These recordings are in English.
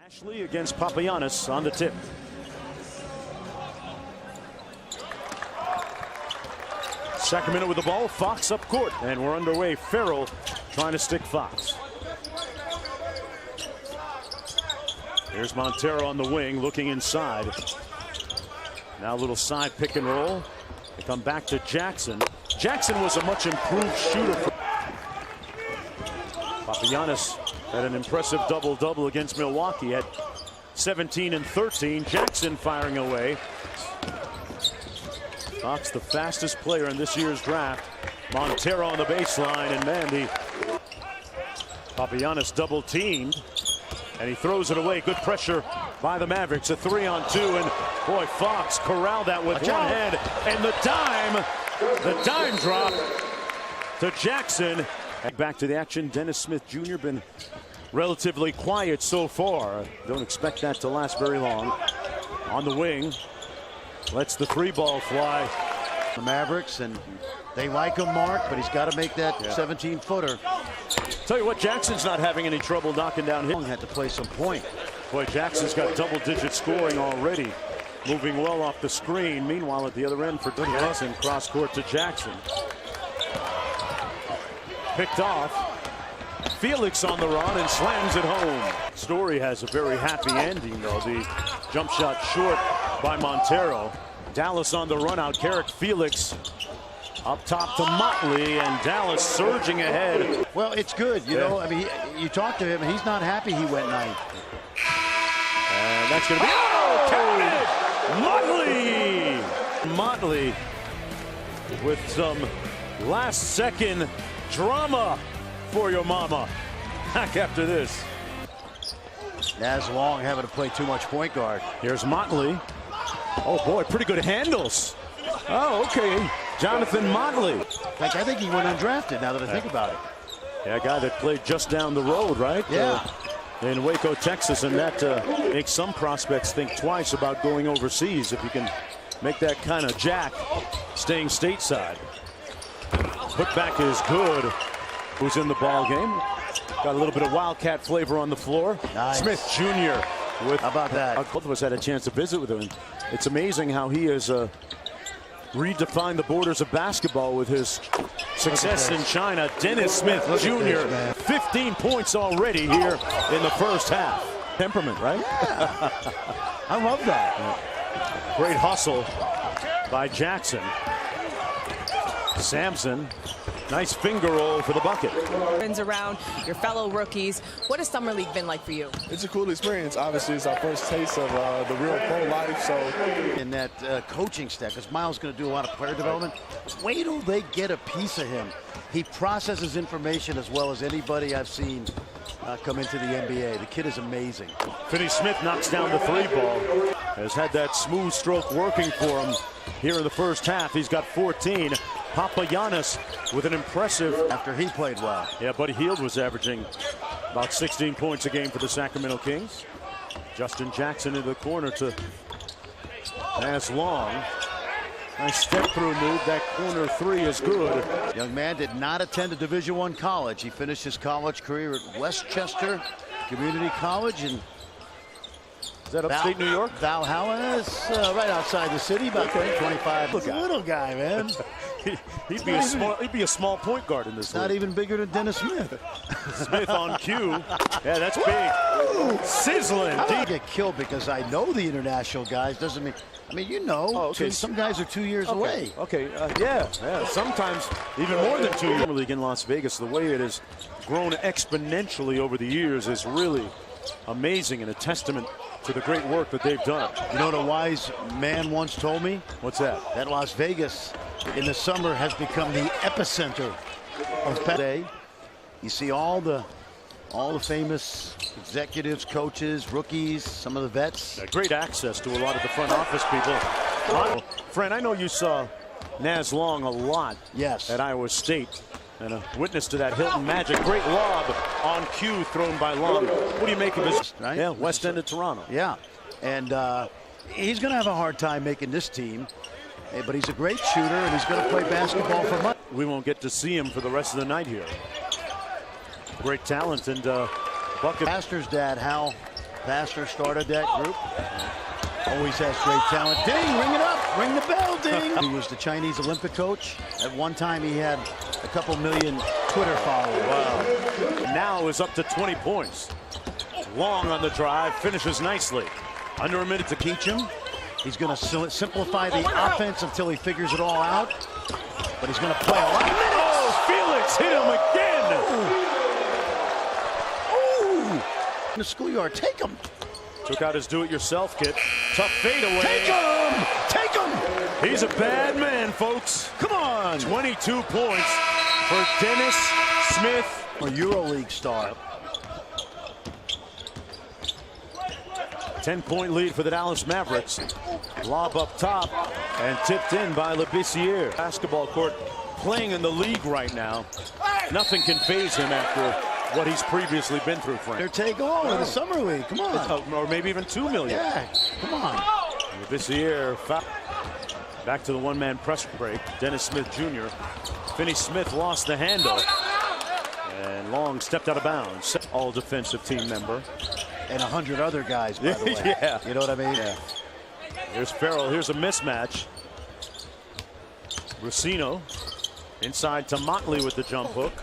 Ashley against Papagiannis on the tip. Sacramento with the ball, Fox up court, and we're underway. Farrell trying to stick Fox. Here's Montero on the wing looking inside. Now a little side pick and roll. They come back to Jackson. Jackson was a much improved shooter. Papagiannis had an impressive double-double against Milwaukee at 17 and 13. Jackson firing away. Fox, the fastest player in this year's draft. Montero on the baseline, and Mandy. Papagiannis double teamed, and he throws it away. Good pressure by the Mavericks. A 3-on-2, and boy, Fox corralled that with one hand, and the dime drop to Jackson. Back to the action. Dennis Smith Jr. been relatively quiet so far. Don't expect that to last very long. On the wing, lets the three ball fly. The Mavericks, and they like him, Mark, but he's got to make that 17-footer. Tell you what, Jackson's not having any trouble knocking down him. Had to play some point. Boy, Jackson's got double-digit scoring already. Moving well off the screen. Meanwhile, at the other end for Jackson, cross court to Jackson. Picked off. Felix on the run and slams it home. Story has a very happy ending, though. The jump shot short by Montero. Dallas on the run out. Carrick Felix up top to Motley, and Dallas surging ahead. Well, it's good, you know. I mean, you talk to him, and he's not happy he went 9. And that's going to be counted. Motley with some last-second drama for your mama. Back after this. Naz Long having to play too much point guard. Here's Motley. Oh boy, pretty good handles. Oh, okay. Jonathan Motley. In fact, I think he went undrafted now that I think about it. Yeah, a guy that played just down the road, right? Yeah. In Waco, Texas, and that makes some prospects think twice about going overseas if you can make that kind of jack staying stateside. Put back is good. Who's in the ball game? Got a little bit of Wildcat flavor on the floor. Nice. Smith Jr. with. How about that? Both of us had a chance to visit with him. It's amazing how he has redefined the borders of basketball with his success in China. Dennis Smith Jr. 15 points already here in the first half. Temperament, right? Yeah. I love that. Yeah. Great hustle by Jackson. Sampson, nice finger roll for the bucket. Friends around, your fellow rookies. What has Summer League been like for you? It's a cool experience. Obviously, it's our first taste of the real pro life. So, in that coaching staff, because Miles is going to do a lot of player development. Wait till they get a piece of him. He processes information as well as anybody I've seen come into the NBA. The kid is amazing. Finney-Smith knocks down the three ball. Has had that smooth stroke working for him here in the first half. He's got 14. Papagiannis with an impressive. After he played well. Yeah, Buddy Hield was averaging about 16 points a game for the Sacramento Kings. Justin Jackson into the corner to Naz Long. Nice step through move. That corner three is good. Young man did not attend a Division I college. He finished his college career at Westchester Community College in Is that upstate New York? Valhalla is right outside the city, about 25. Look, a little guy, man. He'd be a small point guard in this league. Not even bigger than Dennis Smith. Smith on cue. Yeah, that's big. Sizzling. I don't get killed because I know the international guys. Doesn't mean. I mean, you know. Oh, okay. Some guys are 2 years away. Okay. Yeah. Sometimes even more than 2 years. League in Las Vegas, the way it has grown exponentially over the years is really amazing and a testament to the great work that they've done. You know what a wise man once told me? What's that? That Las Vegas in the summer has become the epicenter of day. You see all the famous executives, coaches, rookies, some of the vets. Great access to a lot of the front office people. Fran, I know you saw Naz Long a lot. Yes. At Iowa State. And a witness to that Hilton Magic. Great lob on cue thrown by Long. What do you make of his? Right? Yeah, West End of Toronto. Yeah. And he's going to have a hard time making this team. But he's a great shooter, and he's going to play basketball for money. We won't get to see him for the rest of the night here. Great talent and bucket. Pastor's dad, Hal Pastor started that group. Always has great talent. Ding, ring it up. Ring the bell, ding. He was the Chinese Olympic coach. At one time, he had a couple million Twitter followers. Wow. Now is up to 20 points. Long on the drive, finishes nicely. Under a minute to teach him. He's going to simplify the offense until he figures it all out. But he's going to play a lot of minutes. Oh, Felix hit him again. Ooh. In the schoolyard, take him. Took out his do-it-yourself kit. Tough fadeaway. Take him! Take him! He's a bad man, folks. Come on! 22 points for Dennis Smith. A EuroLeague star. 10-point lead for the Dallas Mavericks. Lob up top and tipped in by Labissiere. Basketball court playing in the league right now. Nothing can faze him after what he's previously been through, Frank. Their take on in the summer league. Come on. Or maybe even $2 million. Yeah, come on. Labissiere back to the one-man press break. Dennis Smith Jr. Finney Smith lost the handle. And Long stepped out of bounds. All defensive team member. And 100 other guys, by the way. Yeah. You know what I mean? Yeah. Here's Farrell. Here's a mismatch. Rusino inside to Motley with the jump hook.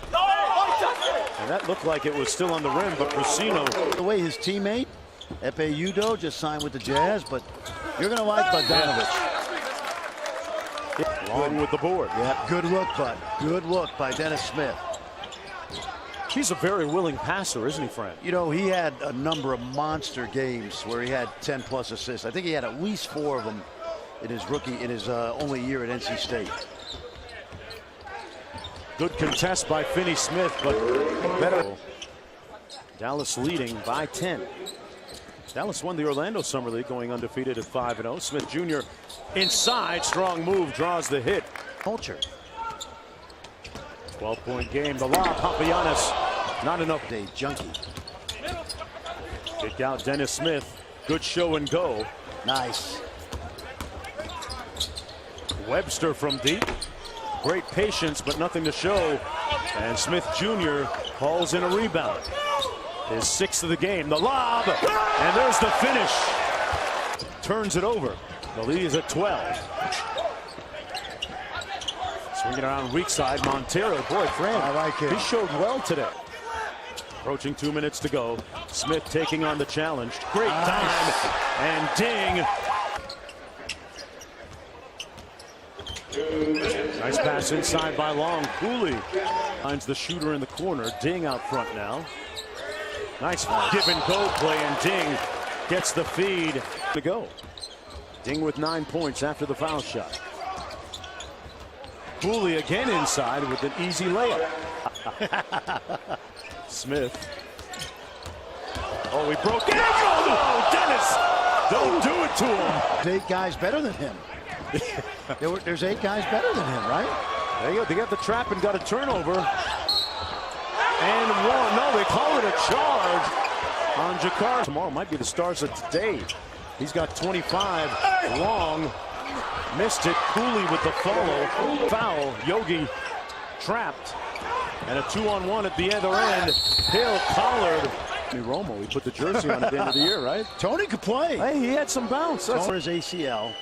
And that looked like it was still on the rim, but Rusino. The way his teammate, Epe Udoh, just signed with the Jazz, but you're going to like Bogdanovich. Long with the board. Yeah, good look, bud. Good look by Dennis Smith. He's a very willing passer, isn't he, Frank? You know, he had a number of monster games where he had 10-plus assists. I think he had at least 4 of them in his only year at NC State. Good contest by Finney Smith, but better. Dallas leading by 10. Dallas won the Orlando Summer League, going undefeated at 5-0. Smith Jr. inside, strong move, draws the hit. Culture. 12-point game. The lob, Papagiannis, not enough. Day junkie. Kick out Dennis Smith. Good show and go. Nice. Webster from deep. Great patience, but nothing to show. And Smith Jr. hauls in a rebound. His 6th of the game. The lob, and there's the finish. Turns it over. The lead is at 12. Swinging around weak side, Montero. Boy, Fran, I like him. He showed well today. Approaching 2 minutes to go. Smith taking on the challenge. Great time, and ding. Nice pass inside by Long. Cooley finds the shooter in the corner. Ding out front now. Nice give and go play, and Ding gets the feed to go. Ding with 9 points after the foul shot. Cooley again inside with an easy layup. Smith. Oh, he broke it. Oh, Dennis! Don't do it to him. 8 guys better than him. There's 8 guys better than him, right? There you go. They got the trap and got a turnover. And one. No, they call it a charge on Jakar. Tomorrow might be the stars of today. He's got 25. Long missed it. Cooley with the follow. Foul. Yogi trapped. And a 2-on-1 at the other end. Hill collared. Romo, he put the jersey on at the end of the year, right? Tony could play. Hey, he had some bounce. That's For his ACL.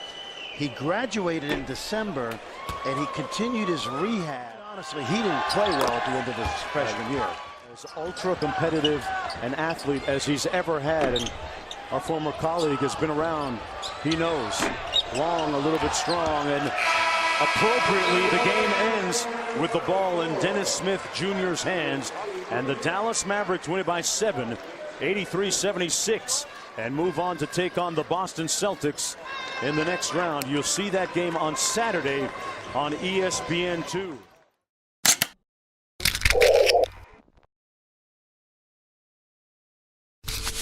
He graduated in December, and he continued his rehab. Honestly, he didn't play well at the end of his freshman year. as ultra competitive an athlete as he's ever had, and our former colleague has been around. He knows. Long, a little bit strong, and appropriately the game ends with the ball in Dennis Smith Jr.'s hands, and the Dallas Mavericks win it by 7, 83-76, and move on to take on the Boston Celtics in the next round. You'll see that game on Saturday on ESPN2.